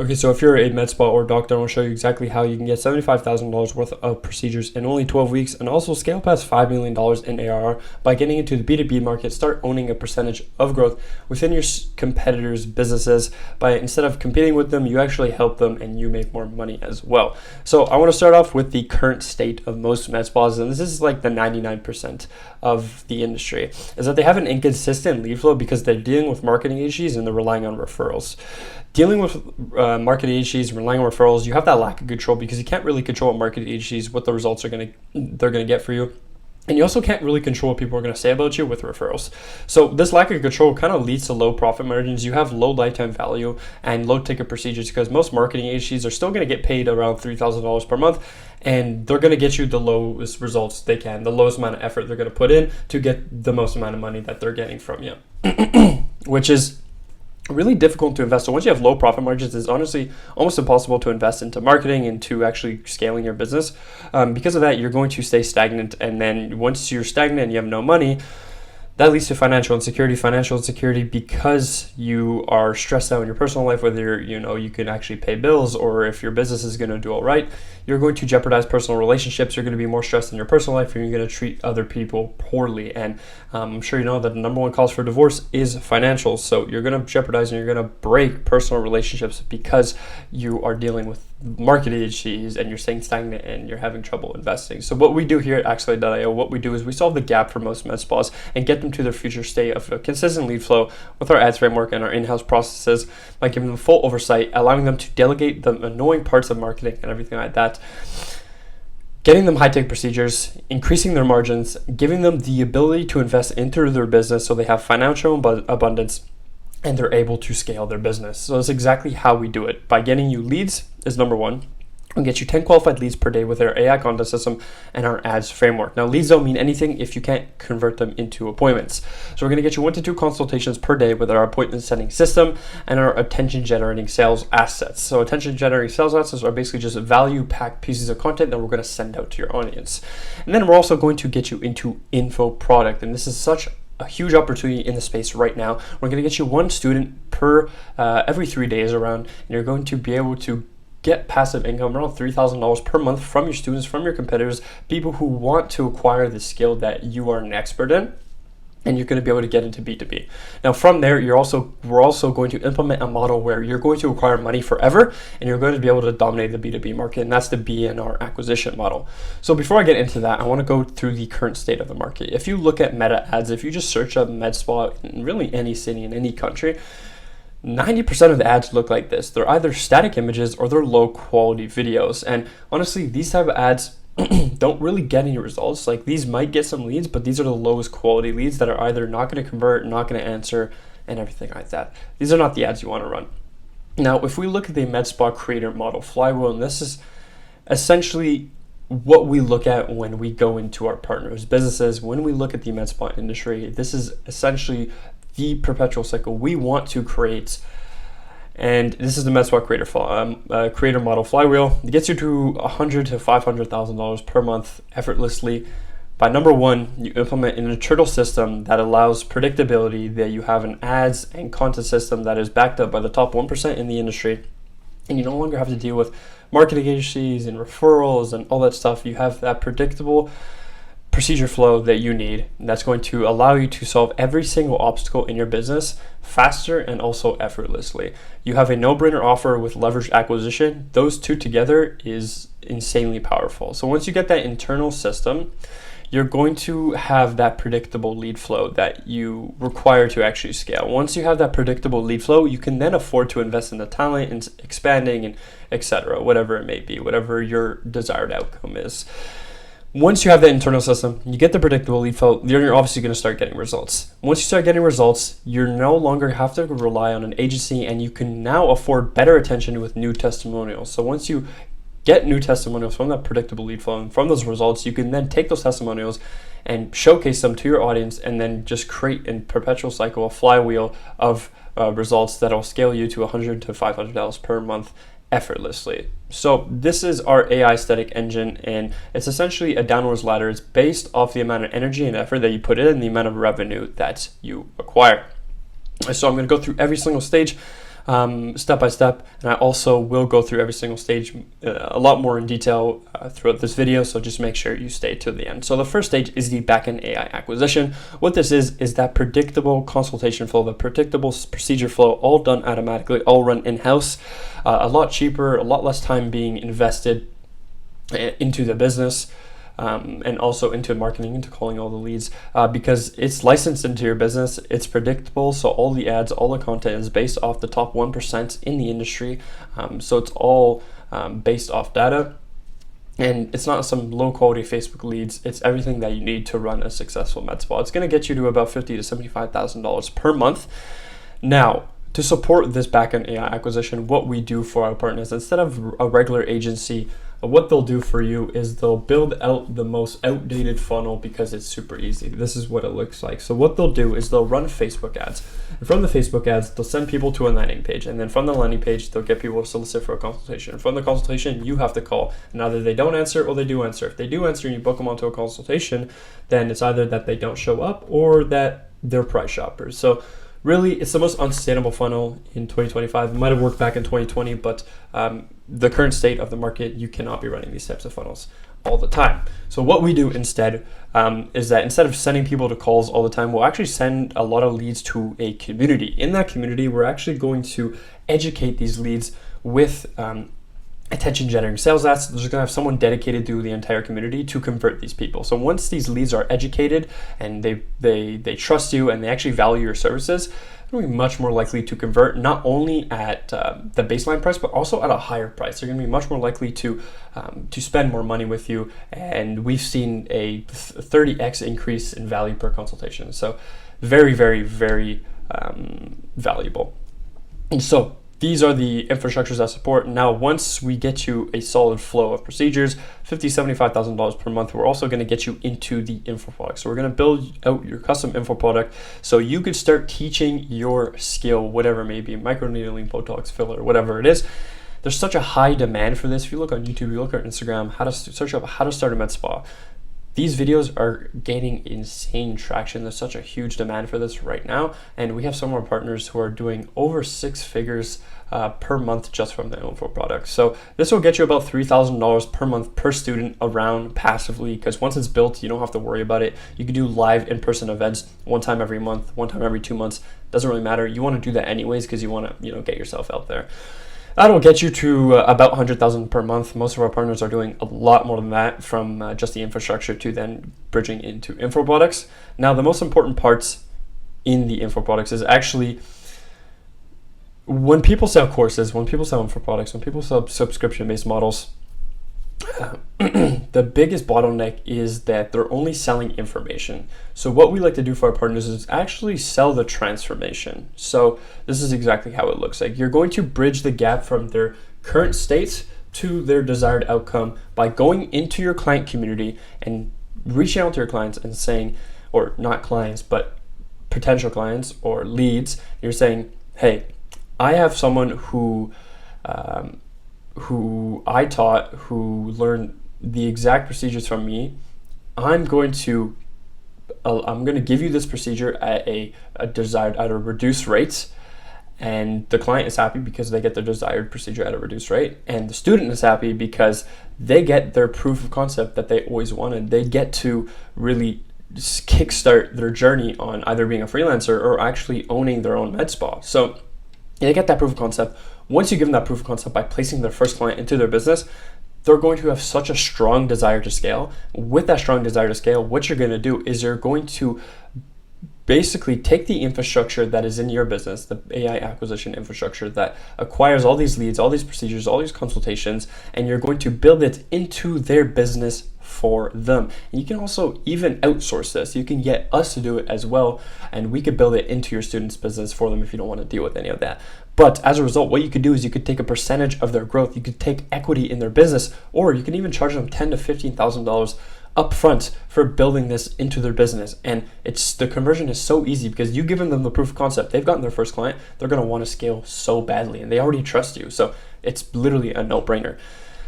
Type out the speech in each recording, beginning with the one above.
Okay, so if you're a med spa or doctor, I want to show you exactly how you can get $75,000 worth of procedures in only 12 weeks and also scale past $5 million in ARR by getting into the B2B market. Start owning a percentage of growth within your competitors' businesses. By instead of competing with them, you actually help them and you make more money as well. So I want to start off with the current state of most med spas, and this is like the 99% of the industry, is that they have an inconsistent lead flow because they're dealing with marketing agencies and they're relying on referrals. Dealing with marketing agencies, relying on referrals, you have that lack of control because you can't really control what marketing agencies, what the results they're gonna get for you. And you also can't really control what people are going to say about you with referrals. So this lack of control kind of leads to low profit margins. You have low lifetime value and low ticket procedures because most marketing agencies are still going to get paid around $3,000 per month, and they're going to get you the lowest results they can, the lowest amount of effort they're going to put in to get the most amount of money that they're getting from you, which is really difficult to invest. So once you have low profit margins, it's honestly almost impossible to invest into marketing and to actually scaling your business. Because of that, you're going to stay stagnant. And then once you're stagnant and you have no money, that leads to financial insecurity because you are stressed out in your personal life, whether you can actually pay bills or if your business is going to do all right. You're going to jeopardize personal relationships. You're going to be more stressed in your personal life, and you're going to treat other people poorly. And I'm sure you know that the number one cause for divorce is financial. So you're going to jeopardize and you're going to break personal relationships because you are dealing with marketing agencies and you're staying stagnant and you're having trouble investing. So what we do here at Axelate.io, what we do is we solve the gap for most med spas and get them to their future state of a consistent lead flow with our ads framework and our in-house processes by giving them full oversight, allowing them to delegate the annoying parts of marketing and everything like that, getting them high-tech procedures, increasing their margins, giving them the ability to invest into their business so they have financial abundance and they're able to scale their business. So that's exactly how we do it. By getting you leads is number one. We'll get you 10 qualified leads per day with our AI content system and our ads framework. Now, leads don't mean anything if you can't convert them into appointments. So we're going to get you 1 to 2 consultations per day with our appointment setting system and our attention generating sales assets. So attention generating sales assets are basically just value packed pieces of content that we're going to send out to your audience. And then we're also going to get you into info product. And this is such a huge opportunity in the space right now. We're going to get you 1 student per every 3 days around, and you're going to be able to get passive income around $3,000 per month from your students, from your competitors, people who want to acquire the skill that you are an expert in, and you're going to be able to get into B2B. Now from there, we're also going to implement a model where you're going to acquire money forever, and you're going to be able to dominate the B2B market, and that's the BNR acquisition model. So before I get into that, I want to go through the current state of the market. If you look at meta ads, if you just search up med spa in really any city in any country, 90% of the ads look like this. They're either static images or they're low quality videos. And honestly, these type of ads don't really get any results. Like, these might get some leads, but these are the lowest quality leads that are either not going to convert, not going to answer, and everything like that. These are not the ads you want to run. Now, if we look at the med spa creator model flywheel, and this is essentially what we look at when we go into our partners' businesses, when we look at the med spa industry, this is essentially the perpetual cycle we want to create. And this is the med spa creator model flywheel. It gets you to $100,000 to $500,000 per month effortlessly. By number one, you implement an internal system that allows predictability, that you have an ads and content system that is backed up by the top 1% in the industry. And you no longer have to deal with marketing agencies and referrals and all that stuff. You have that predictable procedure flow that you need, and that's going to allow you to solve every single obstacle in your business faster and also effortlessly. You have a no-brainer offer with leveraged acquisition. Those two together is insanely powerful. So once you get that internal system, you're going to have that predictable lead flow that you require to actually scale. Once you have that predictable lead flow, you can then afford to invest in the talent and expanding and etc., whatever it may be, whatever your desired outcome is. Once you have that internal system, you get the predictable lead flow, you're obviously going to start getting results. Once you start getting results, you no longer have to rely on an agency, and you can now afford better attention with new testimonials. So once you get new testimonials from that predictable lead flow and from those results, you can then take those testimonials and showcase them to your audience, and then just create a perpetual cycle, a flywheel of results that will scale you to $100,000 to $500,000 per month effortlessly. So this is our AI static engine, and it's essentially a downwards ladder. It's based off the amount of energy and effort that you put in and the amount of revenue that you acquire. So I'm going to go through every single stage step by step, and I also will go through every single stage a lot more in detail throughout this video, so just make sure you stay to the end. So the first stage is the backend AI acquisition. What this is that predictable consultation flow, the predictable procedure flow, all done automatically, all run in-house, a lot cheaper, a lot less time being invested into the business. And also into marketing, into calling all the leads, because it's licensed into your business. It's predictable, so all the ads, all the content is based off the top 1% in the industry. So it's all based off data, and it's not some low quality Facebook leads. It's everything that you need to run a successful med spa. It's going to get you to about $50,000 to $75,000 per month. Now, to support this backend AI acquisition, what we do for our partners, instead of a regular agency, what they'll do for you is they'll build out the most outdated funnel because it's super easy. This is what it looks like. So what they'll do is they'll run Facebook ads. And from the Facebook ads, they'll send people to a landing page. And then from the landing page, they'll get people to solicit for a consultation. From the consultation, you have to call. And either they don't answer or they do answer. If they do answer and you book them onto a consultation, then it's either that they don't show up or that they're price shoppers. So really, it's the most unsustainable funnel in 2025. It might have worked back in 2020, but the current state of the market, you cannot be running these types of funnels all the time. So what we do instead is that instead of sending people to calls all the time, we'll actually send a lot of leads to a community. In that community, we're actually going to educate these leads with attention generating sales ads. There's going to have someone dedicated to the entire community to convert these people. So once these leads are educated and they trust you and they actually value your services, they're going to be much more likely to convert, not only at the baseline price, but also at a higher price. They're going to be much more likely to spend more money with you. And we've seen a 30x increase in value per consultation. So very, very, very valuable. And so these are the infrastructures that support. Now, once we get you a solid flow of procedures, $50,000, $75,000 per month, we're also going to get you into the info product. So we're going to build out your custom info product so you could start teaching your skill, whatever it may be, microneedling, Botox, filler, whatever it is. There's such a high demand for this. If you look on YouTube, you look at Instagram, search up how to start a med spa. These videos are gaining insane traction. There's such a huge demand for this right now. And we have some of our partners who are doing over 6 figures per month just from the info product. So this will get you about $3,000 per month per student around passively, because once it's built, you don't have to worry about it. You can do live in-person events one time every month, one time every 2 months. Doesn't really matter. You want to do that anyways because you want to, get yourself out there. That'll get you to about $100,000 per month. Most of our partners are doing a lot more than that, from just the infrastructure to then bridging into info products. Now, the most important parts in the info products is actually when people sell courses, when people sell info products, when people sell subscription-based models, the biggest bottleneck is that they're only selling information. So what we like to do for our partners is actually sell the transformation. So this is exactly how it looks like. You're going to bridge the gap from their current state to their desired outcome by going into your client community and reaching out to your clients and saying, or not clients, but potential clients or leads. You're saying, hey, I have someone who I taught, who learned the exact procedures from me. I'm going to give you this procedure at a reduced rate, and the client is happy because they get their desired procedure at a reduced rate, and the student is happy because they get their proof of concept that they always wanted. They get to really just kickstart their journey on either being a freelancer or actually owning their own med spa. So they get that proof of concept. Once you give them that proof of concept by placing their first client into their business, they're going to have such a strong desire to scale. With that strong desire to scale, what you're going to do is you're going to basically take the infrastructure that is in your business, the AI acquisition infrastructure that acquires all these leads, all these procedures, all these consultations, and you're going to build it into their business for them. And you can also even outsource this. You can get us to do it as well, and we could build it into your student's business for them if you don't want to deal with any of that. But as a result, what you could do is you could take a percentage of their growth. You could take equity in their business, or you can even charge them $10,000 to $15,000 upfront for building this into their business. And the conversion is so easy because you've given them the proof of concept. They've gotten their first client. They're going to want to scale so badly, and they already trust you. So it's literally a no-brainer.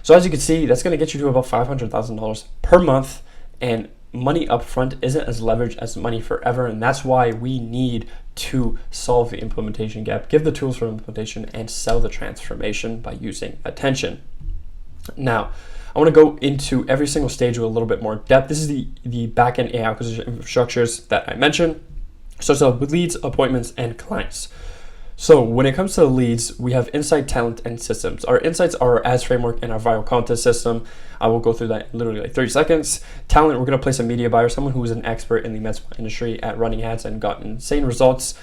So as you can see, that's going to get you to about $500,000 per month. And money upfront isn't as leveraged as money forever, and that's why we need to solve the implementation gap, give the tools for implementation, and sell the transformation by using attention. Now, I want to go into every single stage with a little bit more depth. This is the backend AI acquisition infrastructures that I mentioned. So with leads, appointments, and clients. So when it comes to the leads, we have insight, talent, and systems. Our insights are our ads framework and our viral content system. I will go through that in literally like 30 seconds. Talent, we're going to place a media buyer, someone who is an expert in the med spa industry at running ads and got insane results.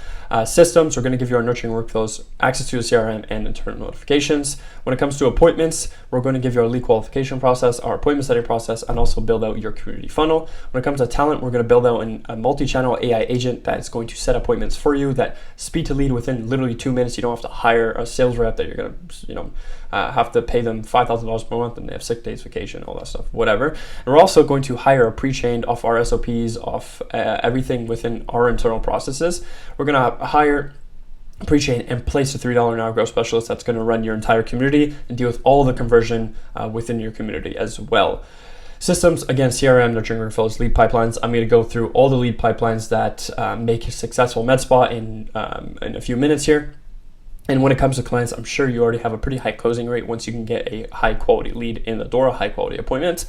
Systems, we're going to give you our nurturing workflows, access to the CRM, and internal notifications. When it comes to appointments, we're going to give you our lead qualification process, our appointment setting process, and also build out your community funnel. When it comes to talent, we're going to build out a multi-channel AI agent that is going to set appointments for you that speed to lead within literally 2 minutes. You don't have to hire a sales rep that you're going to, have to pay them $5,000 per month and they have 6 days vacation, all that stuff, whatever. And we're also going to hire a pre-trained off our SOPs, off everything within our internal processes. We're going to hire pre-chain and place a $3 an hour growth specialist that's going to run your entire community and deal with all the conversion within your community as well. Systems, again, CRM, nurturing workflows, lead pipelines. I'm going to go through all the lead pipelines that make a successful med spa in a few minutes here. And when it comes to clients, I'm sure you already have a pretty high closing rate once you can get a high quality lead in the door, a high quality appointment.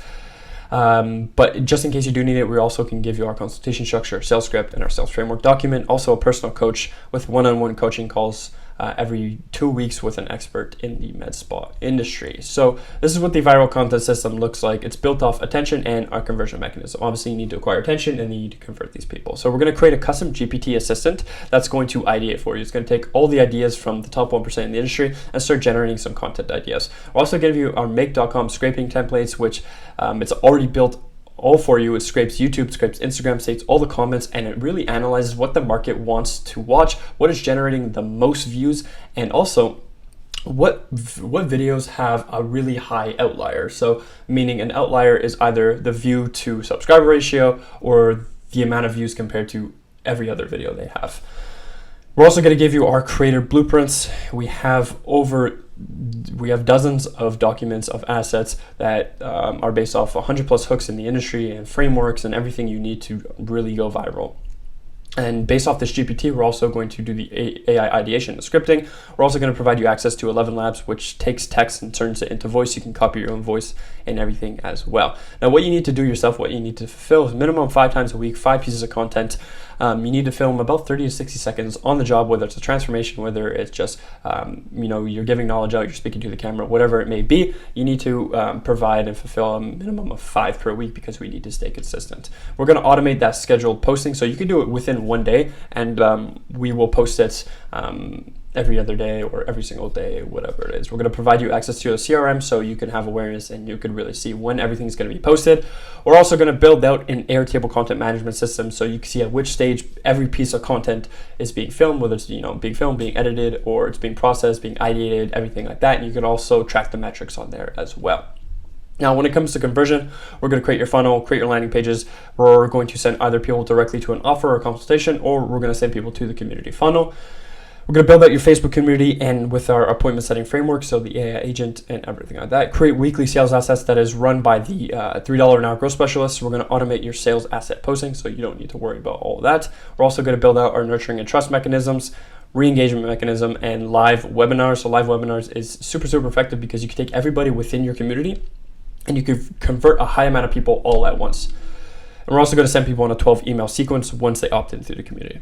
But just in case you do need it, we also can give you our consultation structure, sales script, and our sales framework document. Also a personal coach with one-on-one coaching calls every 2 weeks with an expert in the med spa industry. So this is what the viral content system looks like. It's built off attention and our conversion mechanism. Obviously, you need to acquire attention and you need to convert these people. So we're going to create a custom GPT assistant that's going to ideate for you. It's going to take all the ideas from the top 1% in the industry and start generating some content ideas. We're also going to give you our make.com scraping templates, which it's already built all for you. It scrapes YouTube, scrapes Instagram, states all the comments, and it really analyzes what the market wants to watch, what is generating the most views, and also what videos have a really high outlier. So meaning an outlier is either the view to subscriber ratio or the amount of views compared to every other video they have. We're also going to give you our creator blueprints. We have dozens of documents of assets that are based off 100 plus hooks in the industry and frameworks and everything you need to really go viral. And based off this GPT, we're also going to do the AI ideation and scripting. We're also going to provide you access to 11 Labs, which takes text and turns it into voice. You can copy your own voice and everything as well. Now, what you need to do yourself, what you need to fulfill is minimum 5 times a week, 5 pieces of content. You need to film about 30 to 60 seconds on the job, whether it's a transformation, whether it's just, you're giving knowledge out, you're speaking to the camera, whatever it may be. You need to provide and fulfill a minimum of 5 per week because we need to stay consistent. We're going to automate that scheduled posting. So you can do it within 1 day and we will post it every other day or every single day, whatever it is. We're going to provide you access to a CRM so you can have awareness and you can really see when everything's going to be posted. We're also going to build out an Airtable content management system so you can see at which stage every piece of content is being filmed, whether it's being filmed, being edited, or it's being processed, being ideated, everything like that. And you can also track the metrics on there as well. Now, when it comes to conversion, we're going to create your funnel, create your landing pages. We're going to send either people directly to an offer or consultation, or we're going to send people to the community funnel. We're going to build out your Facebook community and with our appointment setting framework, so the AI agent and everything like that. Create weekly sales assets that is run by the $3 an hour growth specialist. We're going to automate your sales asset posting, so you don't need to worry about all of that. We're also going to build out our nurturing and trust mechanisms, re-engagement mechanism, and live webinars. So live webinars is super, super effective because you can take everybody within your community and you can convert a high amount of people all at once. And we're also going to send people on a 12 email sequence once they opt into the community.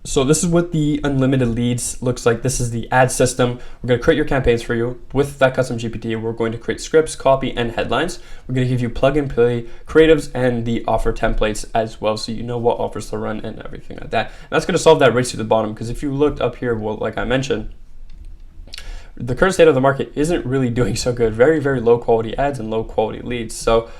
So this is what the unlimited leads looks like. This is the ad system. We're going to create your campaigns for you. With that custom GPT, we're going to create scripts, copy, and headlines. We're going to give you plug and play creatives and the offer templates as well, so you know what offers to run and everything like that. And that's going to solve that race to the bottom, because if you looked up here, well, like I mentioned, the current state of the market isn't really doing so good. Very, very low quality ads and low quality leads. So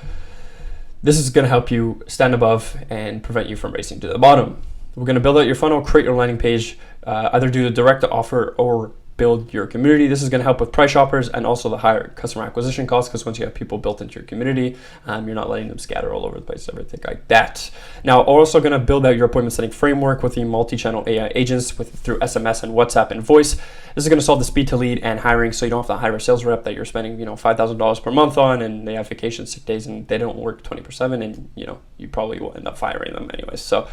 this is going to help you stand above and prevent you from racing to the bottom. We're going to build out your funnel, create your landing page, either do the direct offer or build your community. This is going to help with price shoppers and also the higher customer acquisition costs, because once you have people built into your community, you're not letting them scatter all over the place, everything like that. Now, we're also going to build out your appointment setting framework with the multi-channel AI agents through SMS and WhatsApp and voice. This is going to solve the speed to lead and hiring, so you don't have to hire a sales rep that you're spending, $5,000 per month on, and they have vacation, sick days, and they don't work 24/7, and you probably will end up firing them anyways. So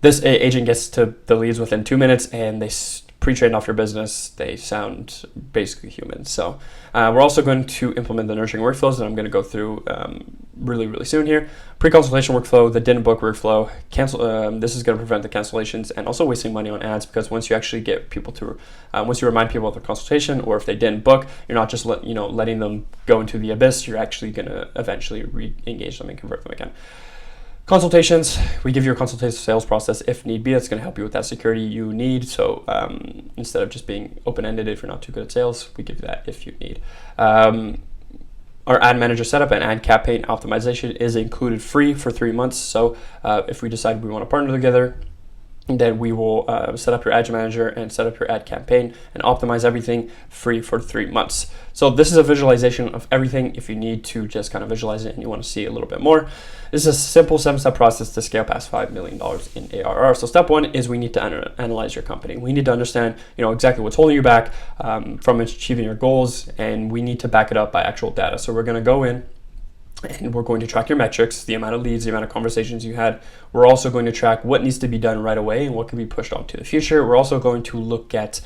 this agent gets to the leads within 2 minutes, and they pre-trained off your business. They sound basically human. So we're also going to implement the nurturing workflows that I'm going to go through really, really soon here. Pre-consultation workflow, the didn't book workflow, this is going to prevent the cancellations and also wasting money on ads, because once you actually get people to, once you remind people of their consultation, or if they didn't book, you're not just letting them go into the abyss. You're actually going to eventually re-engage them and convert them again. Consultations, we give you a consultative sales process if need be. That's going to help you with that security you need. So instead of just being open-ended, if you're not too good at sales, we give you that if you need. Our ad manager setup and ad campaign optimization is included free for 3 months. So if we decide we want to partner together, then we will set up your ad manager and set up your ad campaign and optimize everything free for 3 months. So this is a visualization of everything if you need to just kind of visualize it and you want to see a little bit more. This is a simple 7-step process to scale past $5 million in ARR. So step 1 is we need to analyze your company. We need to understand exactly what's holding you back from achieving your goals, and we need to back it up by actual data. So we're going to go in and we're going to track your metrics, the amount of leads, the amount of conversations you had. We're also going to track what needs to be done right away and what can be pushed on to the future. We're also going to look at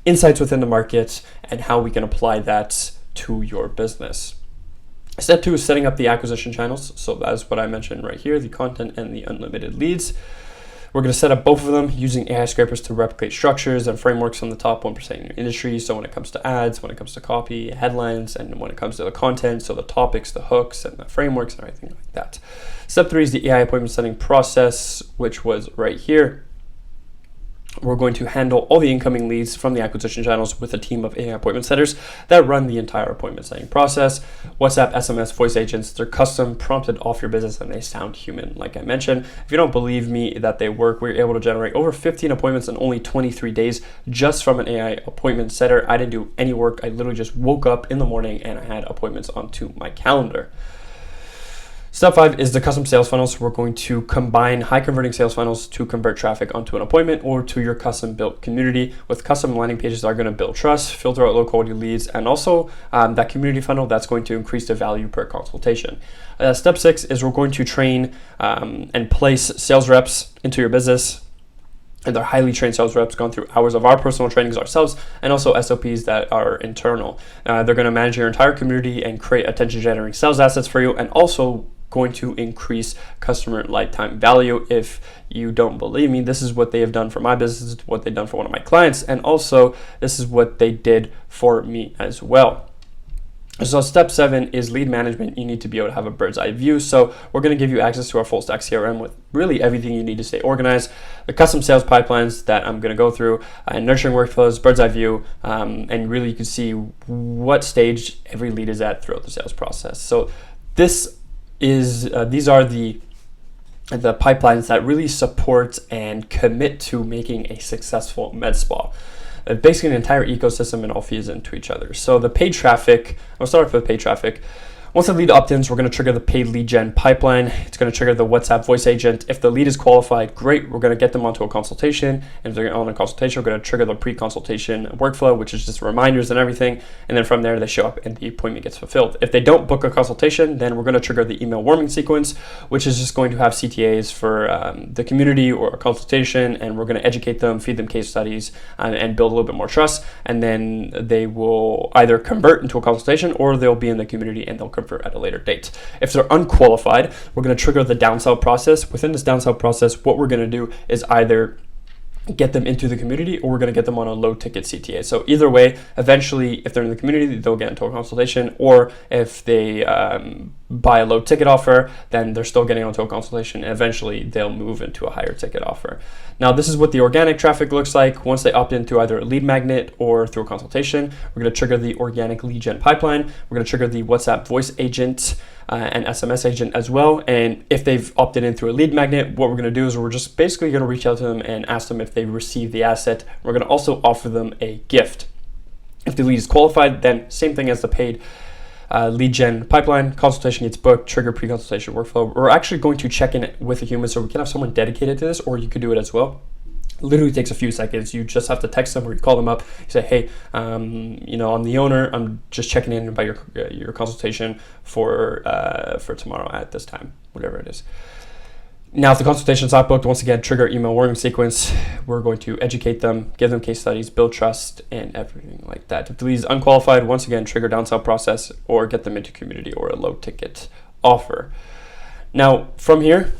insights within the market and how we can apply that to your business. Step 2 is setting up the acquisition channels. So that's what I mentioned right here, the content and the unlimited leads. We're going to set up both of them using AI scrapers to replicate structures and frameworks on the top 1% in your industry. So when it comes to ads, when it comes to copy, headlines, and when it comes to the content, so the topics, the hooks, and the frameworks, and everything like that. Step 3 is the AI appointment setting process, which was right here. We're going to handle all the incoming leads from the acquisition channels with a team of AI appointment setters that run the entire appointment setting process. WhatsApp, SMS, voice agents, they're custom prompted off your business and they sound human, like I mentioned. If you don't believe me that they work, we're able to generate over 15 appointments in only 23 days just from an AI appointment setter. I didn't do any work. I literally just woke up in the morning and I had appointments onto my calendar. Step 5 is the custom sales funnels. We're going to combine high converting sales funnels to convert traffic onto an appointment or to your custom built community with custom landing pages that are going to build trust, filter out low quality leads, and also that community funnel that's going to increase the value per consultation. Step 6 is we're going to train and place sales reps into your business. And they're highly trained sales reps gone through hours of our personal trainings ourselves and also SOPs that are internal. They're going to manage your entire community and create attention generating sales assets for you, and also going to increase customer lifetime value. If you don't believe me, this is what they have done for my business, what they've done for one of my clients, and also this is what they did for me as well. So step 7 is lead management. You need to be able to have a bird's eye view. So we're going to give you access to our full stack CRM with really everything you need to stay organized, the custom sales pipelines that I'm going to go through, and nurturing workflows, bird's eye view, and really you can see what stage every lead is at throughout the sales process. So these are the pipelines that really support and commit to making a successful med spa. Basically an entire ecosystem and all feeds into each other. So the paid traffic, I'll start off with paid traffic. Once the lead opt-ins, we're going to trigger the paid lead gen pipeline. It's going to trigger the WhatsApp voice agent. If the lead is qualified, great. We're going to get them onto a consultation. And if they're on a consultation, we're going to trigger the pre-consultation workflow, which is just reminders and everything. And then from there, they show up and the appointment gets fulfilled. If they don't book a consultation, then we're going to trigger the email warming sequence, which is just going to have CTAs for the community or a consultation. And we're going to educate them, feed them case studies, and build a little bit more trust. And then they will either convert into a consultation or they'll be in the community and they'll convert at a later date. If they're unqualified, we're going to trigger the downsell process. Within this downsell process, what we're going to do is either get them into the community or we're going to get them on a low ticket CTA. So either way, eventually, if they're in the community, they'll get into a consultation, or if they buy a low ticket offer, then they're still getting onto a consultation, and eventually they'll move into a higher ticket offer. Now, this is what the organic traffic looks like. Once they opt in through either a lead magnet or through a consultation, we're going to trigger the organic lead gen pipeline. We're going to trigger the WhatsApp voice agent and SMS agent as well. And if they've opted in through a lead magnet, what we're going to do is we're just basically going to reach out to them and ask them if they received the asset. We're going to also offer them a gift. If the lead is qualified, then same thing as the paid lead gen pipeline. Consultation gets booked, trigger pre-consultation workflow. We're actually going to check in with a human, so we can have someone dedicated to this, or you could do it as well. Literally takes a few seconds. You just have to text them or you call them up. You say, hey, I'm the owner. I'm just checking in about your consultation for tomorrow at this time, whatever it is. Now, if the consultation is not booked, once again, trigger email warning sequence. We're going to educate them, give them case studies, build trust, and everything like that. If the lead is unqualified, once again, trigger downsell process or get them into community or a low ticket offer. Now, from here,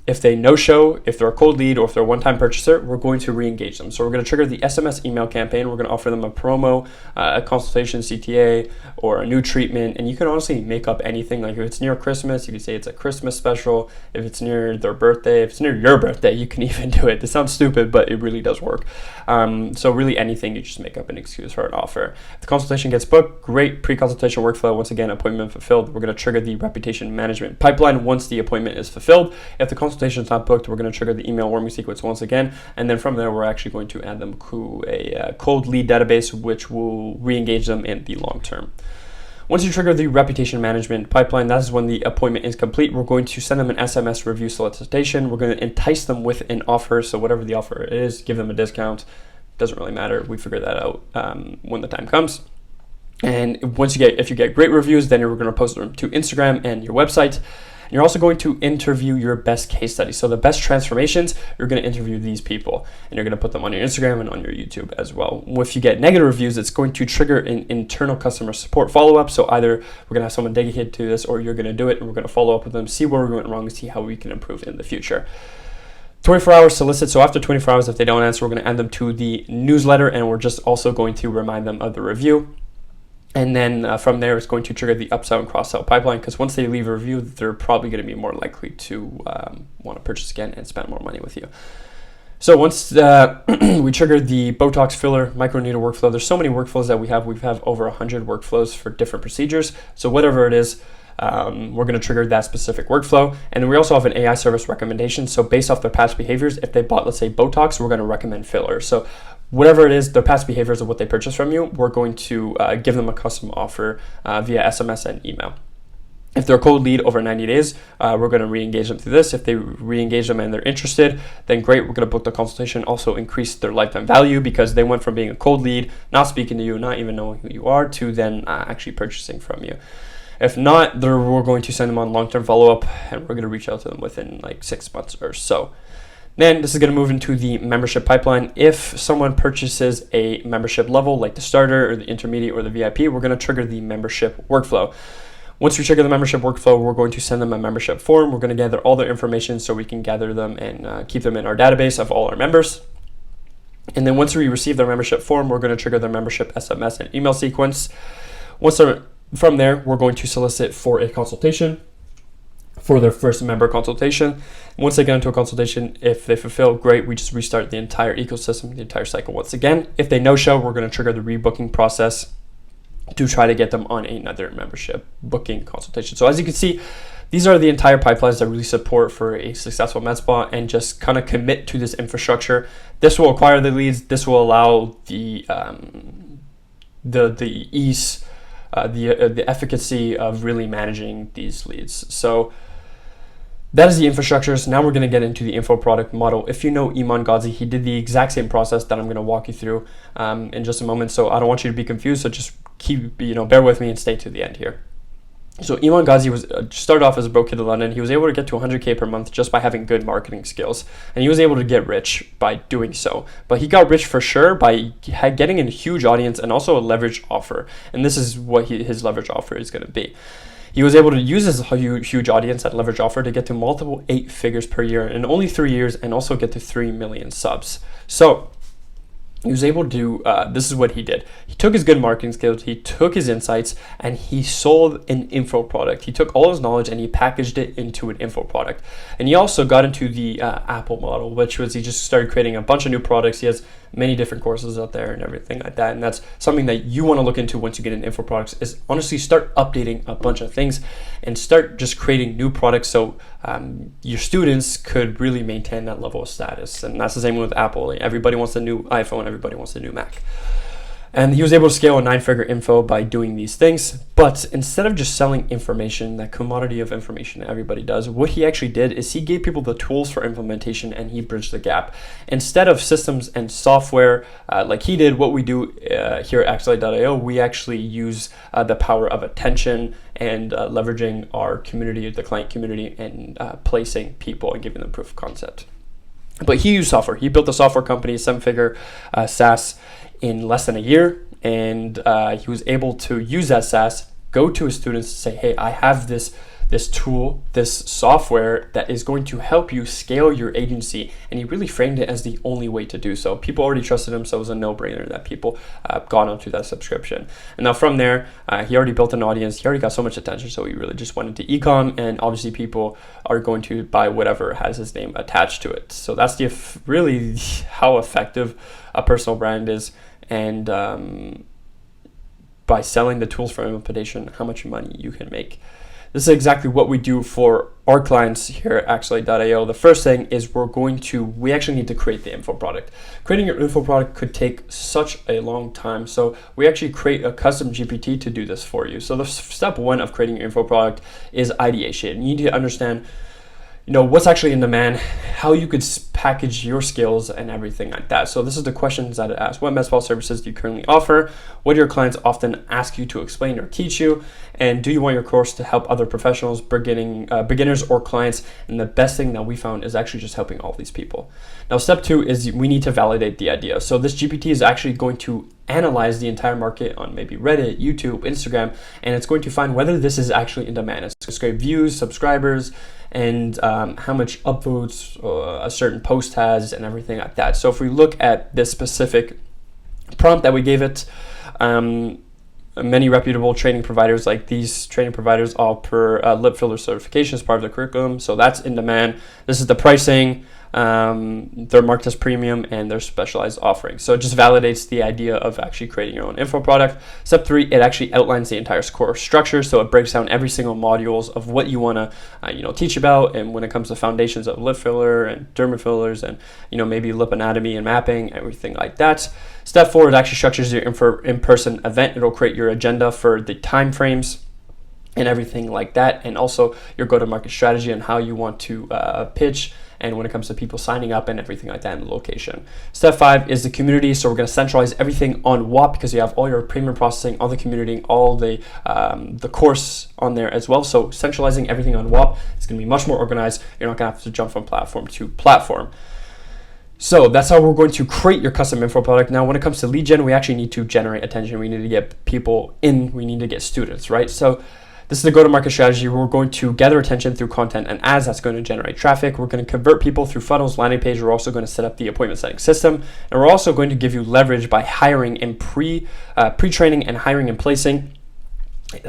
if they no-show, if they're a cold lead, or if they're a one-time purchaser, we're going to re-engage them. So we're going to trigger the SMS email campaign. We're going to offer them a promo, a consultation CTA, or a new treatment. And you can honestly make up anything. Like if it's near Christmas, you can say it's a Christmas special. If it's near their birthday, if it's near your birthday, you can even do it. This sounds stupid, but it really does work. So really anything, you just make up an excuse for an offer. If the consultation gets booked, great pre-consultation workflow. Once again, appointment fulfilled. We're going to trigger the reputation management pipeline once the appointment is fulfilled. If the consultation is not booked, we're going to trigger the email warming sequence once again, and then from there we're actually going to add them to a cold lead database, which will re-engage them in the long term. Once you trigger the reputation management pipeline, that is when the appointment is complete. We're going to send them an SMS review solicitation. We're going to entice them with an offer, so whatever the offer is, give them a discount. Doesn't really matter. We figure that out when the time comes. And if you get great reviews, then you're going to post them to Instagram and your website. You're also going to interview your best case studies. So the best transformations, you're going to interview these people and you're going to put them on your Instagram and on your YouTube as well. If you get negative reviews, it's going to trigger an internal customer support follow-up. So either we're going to have someone dedicated to this or you're going to do it and we're going to follow up with them, see where we went wrong and see how we can improve in the future. 24 hours solicit. So after 24 hours, if they don't answer, we're going to add them to the newsletter and we're just also going to remind them of the review. And then from there, it's going to trigger the upsell and cross-sell pipeline because once they leave a review, they're probably going to be more likely to want to purchase again and spend more money with you. So once we trigger the Botox filler, microneedle workflow, there's so many workflows that we have. We have over 100 workflows for different procedures. So whatever it is, we're going to trigger that specific workflow. And then we also have an AI service recommendation. So based off their past behaviors, if they bought, let's say, Botox, we're going to recommend filler. So whatever it is, their past behaviors of what they purchased from you, we're going to give them a custom offer via SMS and email. If they're a cold lead over 90 days, we're going to re-engage them through this. If they re-engage them and they're interested, then great, we're going to book the consultation, also increase their lifetime value because they went from being a cold lead, not speaking to you, not even knowing who you are, to then actually purchasing from you. If not, we're going to send them on long-term follow-up and we're going to reach out to them within like 6 months or so. Then this is going to move into the membership pipeline. If someone purchases a membership level like the starter or the intermediate or the VIP, we're going to trigger the membership workflow. Once we trigger the membership workflow, we're going to send them a membership form. We're going to gather all their information so we can gather them and keep them in our database of all our members. And then once we receive their membership form, we're going to trigger their membership SMS and email sequence. From there, we're going to solicit for a consultation for their first member consultation. Once they get into a consultation, if they fulfill, great, we just restart the entire ecosystem, the entire cycle once again. If they no-show, we're going to trigger the rebooking process to try to get them on another membership booking consultation. So as you can see, these are the entire pipelines that really support for a successful med spa and just kind of commit to this infrastructure. This will acquire the leads. This will allow the ease, the efficacy of really managing these leads. So that is the infrastructure. So now we're going to get into the info product model. If you know Iman Ghazi, he did the exact same process that I'm going to walk you through in just a moment. So I don't want you to be confused. So just bear with me and stay to the end here. So Iman Ghazi started off as a broke kid in London. He was able to get to 100K per month just by having good marketing skills. And he was able to get rich by doing so. But he got rich for sure by getting a huge audience and also a leverage offer. And this is what his leverage offer is going to be. He was able to use his huge audience at leverage offer to get to multiple 8 figures per year in only 3 years and also get to 3 million subs. So he was able to this is what he did. He took his good marketing skills, he took his insights, and he sold an info product. He took all his knowledge and he packaged it into an info product. And he also got into the Apple model, which was he just started creating a bunch of new products. He has many different courses out there and everything like that. And that's something that you want to look into once you get into info products is honestly start updating a bunch of things and start just creating new products so your students could really maintain that level of status. And that's the same with Apple. Everybody wants a new iPhone, everybody wants a new Mac. And he was able to scale a 9-figure info by doing these things. But instead of just selling information, that commodity of information that everybody does, what he actually did is he gave people the tools for implementation and he bridged the gap. Instead of systems and software like he did, what we do here at Axelite.io, we actually use the power of attention and leveraging our community, the client community, and placing people and giving them proof of concept. But he used software. He built a software company, 7-figure SaaS, in less than a year, and he was able to use that SaaS, go to his students and say, hey, I have this tool, this software that is going to help you scale your agency. And he really framed it as the only way to do so. People already trusted him, so it was a no-brainer that people got onto that subscription. And now from there, he already built an audience. He already got so much attention, so he really just went into ecom, and obviously people are going to buy whatever has his name attached to it. So that's really how effective a personal brand is. And by selling the tools for implementation, how much money you can make. This is exactly what we do for our clients here at Axelite.io. The first thing is we actually need to create the info product. Creating your info product could take such a long time. So we actually create a custom GPT to do this for you. So the step one of creating your info product is ideation. You need to understand what's actually in demand, how you could package your skills and everything like that. So this is the questions that it asks. What med spa services do you currently offer? What do your clients often ask you to explain or teach you? And do you want your course to help other professionals, beginners or clients? And the best thing that we found is actually just helping all these people. Now, step two is we need to validate the idea. So this GPT is actually going to analyze the entire market on maybe Reddit, YouTube, Instagram, and it's going to find whether this is actually in demand. It's going to scrape views, subscribers, and how much upvotes a certain post has and everything like that. So if we look at this specific prompt that we gave it, many reputable training providers, like these training providers, offer lip filler certification as part of the curriculum. So that's in demand. This is the pricing. They're marked as premium and they're specialized offerings. So it just validates the idea of actually creating your own info product. Step three, it actually outlines the entire course structure. So it breaks down every single modules of what you want to teach about. And when it comes to foundations of lip filler and derma fillers and maybe lip anatomy and mapping, everything like that. Step four, it actually structures your in-person event. It'll create your agenda for the time frames and everything like that, and also your go-to-market strategy and how you want to pitch, and when it comes to people signing up and everything like that in the location. Step five is the community. So we're going to centralize everything on WAP because you have all your payment processing, all the community, all the course on there as well. So centralizing everything on WAP, it's going to be much more organized. You're not going to have to jump from platform to platform. So that's how we're going to create your custom info product. Now, when it comes to lead gen, we actually need to generate attention. We need to get people in. We need to get students, right? So this is the go-to-market strategy. We're going to gather attention through content and ads. That's going to generate traffic. We're going to convert people through funnels, landing page. We're also going to set up the appointment setting system. And we're also going to give you leverage by hiring and pre-training and hiring and placing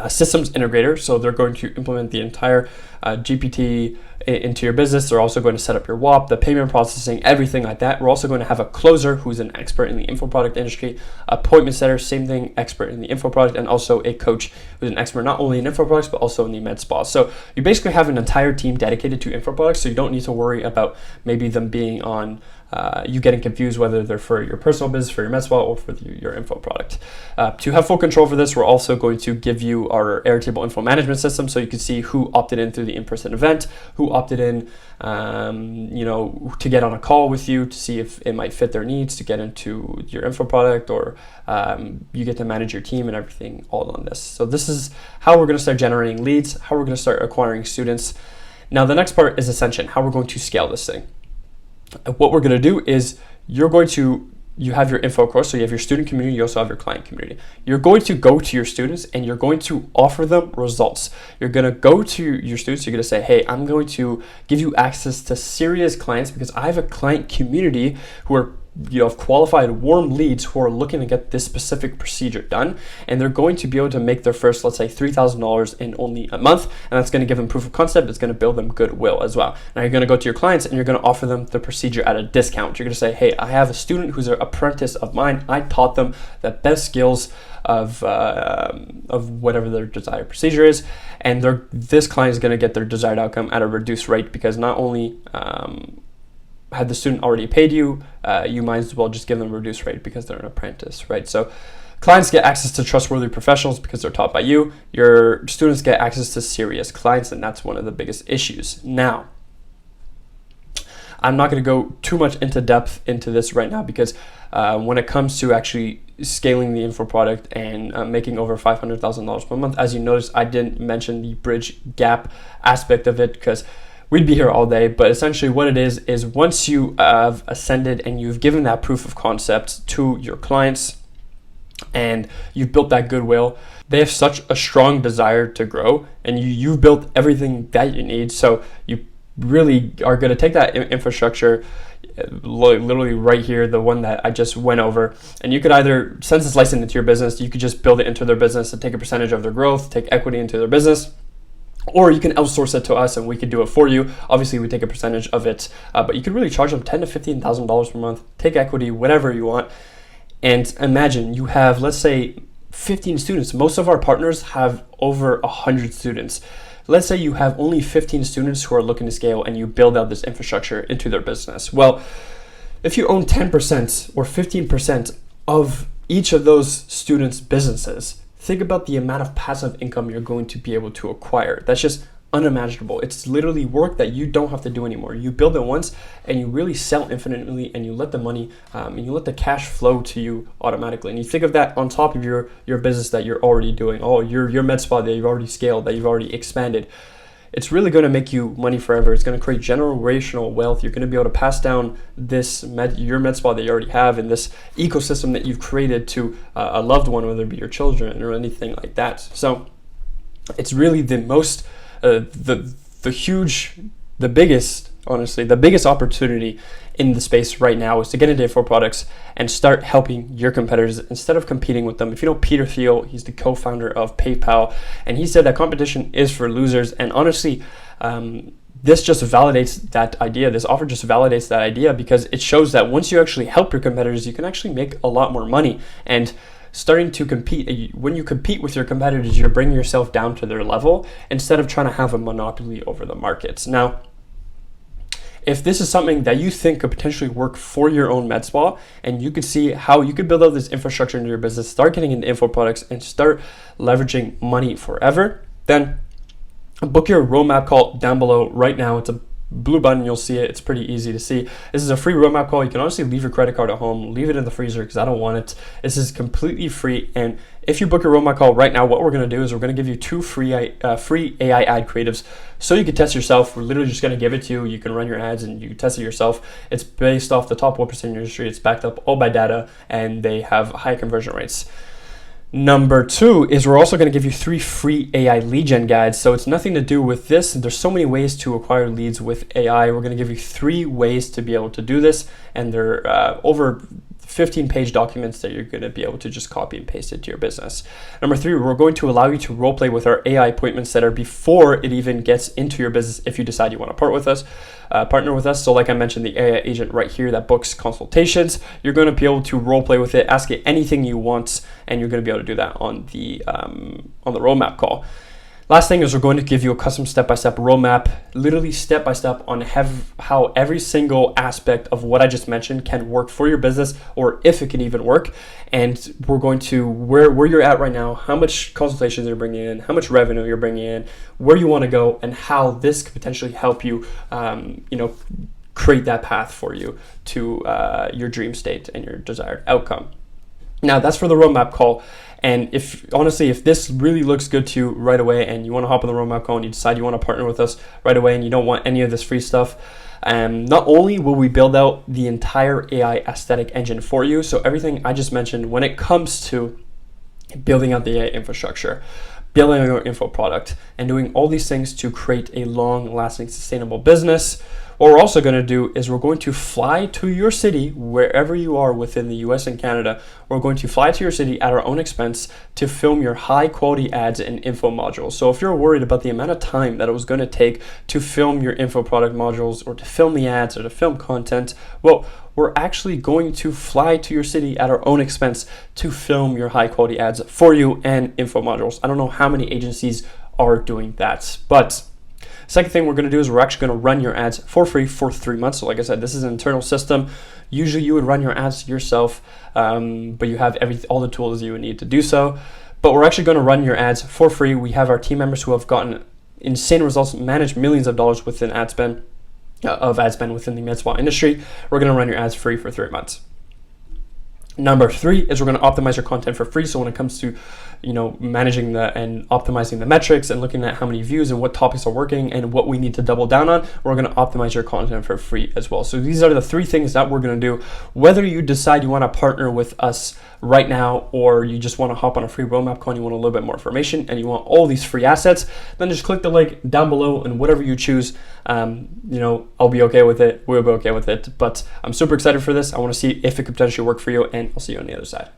systems integrator. So they're going to implement the entire GPT into your business. They're also going to set up your WAP, the payment processing, everything like that. We're also going to have a closer who's an expert in the info product industry, appointment setter, same thing, expert in the info product, and also a coach who's an expert not only in info products but also in the med spa. So you basically have an entire team dedicated to info products, so you don't need to worry about maybe them being on you getting confused whether they're for your personal business, for your med spa, or for your info product. To have full control for this, we're also going to give you our Airtable info management system, so you can see who opted in through the in-person event, who opted in, to get on a call with you to see if it might fit their needs to get into your info product, or you get to manage your team and everything all on this. So this is how we're going to start generating leads, how we're going to start acquiring students. Now the next part is ascension, how we're going to scale this thing. What we're going to do is you have your info course, so you have your student community, you also have your client community. You're going to go to your students and you're going to offer them results. You're going to go to your students, you're going to say, hey, I'm going to give you access to serious clients because I have a client community who are qualified warm leads who are looking to get this specific procedure done, and they're going to be able to make their first, let's say, $3,000 in only a month, and that's going to give them proof of concept. It's going to build them goodwill as well. Now you're going to go to your clients and you're going to offer them the procedure at a discount. You're going to say, hey, I have a student who's an apprentice of mine. I taught them the best skills of whatever their desired procedure is, and this client is going to get their desired outcome at a reduced rate because not only had the student already paid you, you might as well just give them a reduced rate because they're an apprentice, right? So Clients get access to trustworthy professionals because they're taught by you. Your students get access to serious clients, and that's one of the biggest issues. Now, I'm not going to go too much into depth into this right now because when it comes to actually scaling the info product and making over $500,000 per month, as you notice, I didn't mention the bridge gap aspect of it because we'd be here all day. But essentially what it is once you have ascended and you've given that proof of concept to your clients and you've built that goodwill, they have such a strong desire to grow, and you've built everything that you need. So you really are going to take that infrastructure, literally right here, the one that I just went over, and you could either, since it's licensed into your business, you could just build it into their business and take a percentage of their growth, take equity into their business, or you can outsource it to us and we could do it for you. Obviously we take a percentage of it, but you could really charge them $10,000 to $15,000 per month, take equity, whatever you want. And imagine you have, let's say, 15 students. Most of our partners have over 100 students. Let's say you have only 15 students who are looking to scale and you build out this infrastructure into their business. Well, if you own 10% or 15% of each of those students' businesses, think about the amount of passive income you're going to be able to acquire. That's just unimaginable. It's literally work that you don't have to do anymore. You build it once and you really sell infinitely, and you let the money and you let the cash flow to you automatically. And you think of that on top of your business that you're already doing, your med spa that you've already scaled, that you've already expanded. It's really going to make you money forever. It's going to create generational wealth. You're going to be able to pass down your med spa that you already have and this ecosystem that you've created to a loved one, whether it be your children or anything like that. So it's really the most the biggest opportunity in the space right now is to get into info products and start helping your competitors instead of competing with them. If you know Peter Thiel, he's the co-founder of PayPal, and he said that competition is for losers. And honestly, this just validates that idea. This offer just validates that idea because it shows that once you actually help your competitors, you can actually make a lot more money. And starting to compete, when you compete with your competitors, you're bringing yourself down to their level instead of trying to have a monopoly over the markets. Now, if this is something that you think could potentially work for your own med spa, and you could see how you could build out this infrastructure into your business, start getting into info products, and start leveraging money forever, then book your roadmap call down below right now. It's a blue button, you'll see it. It's pretty easy to see. This is a free roadmap call. You can honestly leave your credit card at home, leave it in the freezer because I don't want it. This is completely free. And if you book your roadmap call right now, what we're going to do is we're going to give you 2 free AI ad creatives so you can test yourself. We're literally just going to give it to you. You can run your ads and you can test it yourself. It's based off the top 1% in your industry. It's backed up all by data, and they have high conversion rates. Number 2 is we're also going to give you 3 free AI lead gen guides. So it's nothing to do with this. There's so many ways to acquire leads with AI. We're going to give you 3 ways to be able to do this. And they're over 15-page documents that you're going to be able to just copy and paste into your business. Number 3, we're going to allow you to role play with our AI appointment setter before it even gets into your business if you decide you want to partner with us. So like I mentioned, the AI agent right here that books consultations, you're going to be able to role play with it, ask it anything you want, and you're going to be able to do that on the roadmap call. Last thing is we're going to give you a custom step-by-step roadmap, literally step-by-step on how every single aspect of what I just mentioned can work for your business, or if it can even work. And we're going to where you're at right now, how much consultations you're bringing in, how much revenue you're bringing in, where you want to go, and how this could potentially help you, create that path for you to your dream state and your desired outcome. Now that's for the roadmap call. And if this really looks good to you right away and you want to hop on the roadmap call and you decide you want to partner with us right away and you don't want any of this free stuff, not only will we build out the entire AI aesthetic engine for you, so everything I just mentioned when it comes to building out the AI infrastructure, building out your info product, and doing all these things to create a long-lasting, sustainable business. What we're also going to do is we're going to fly to your city, wherever you are within the US and Canada. We're going to fly to your city at our own expense to film your high quality ads and info modules. So if you're worried about the amount of time that it was going to take to film your info product modules or to film the ads or to film content, well, we're actually going to fly to your city at our own expense to film your high quality ads for you and info modules. I don't know how many agencies are doing that, but Second thing we're going to do is we're actually going to run your ads for free for 3 months. So like I said, this is an internal system. Usually you would run your ads yourself, but you have all the tools you would need to do so. But we're actually going to run your ads for free. We have our team members who have gotten insane results, managed millions of dollars within ad spend within the med spa industry. We're going to run your ads free for 3 months. Number 3 is we're going to optimize your content for free. So when it comes to, managing and optimizing the metrics and looking at how many views and what topics are working and what we need to double down on, we're going to optimize your content for free as well. So these are the 3 things that we're going to do. Whether you decide you want to partner with us right now, or you just want to hop on a free roadmap call and you want a little bit more information and you want all these free assets, then just click the link down below, and whatever you choose, I'll be okay with it. We'll be okay with it. But I'm super excited for this. I want to see if it could potentially work for you, and I'll see you on the other side.